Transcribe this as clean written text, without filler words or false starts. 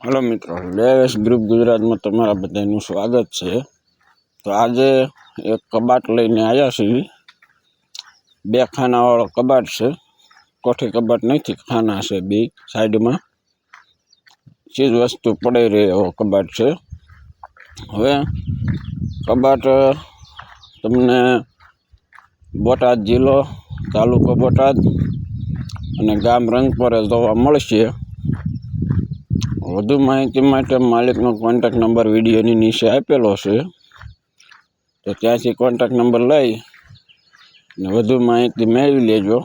Hello मित्रों, lavash group Gujarat में तमारा बधाईनुं स्वागत है। तो आज एक कबाट लईने आया छीए। बे खाना वाळो कबाट छे। कोठी कबाट नहीं, खाना छे बे साइड में। चीज वस्तु पड़ी रहे एवो कबाट छे। हवे कबाट तमने बोटाद जिल्लो, तालुको बोटाद अने गाम रंगपुरा जोवा मळशे। વધુ માહિતી માટે માલિકનો કોન્ટેક્ટ નંબર વિડીયોની નીચે આપેલો છે, તો ત્યાંથી કોન્ટેક્ટ નંબર લઈ અને વધુ માહિતી મેળવી લેજો।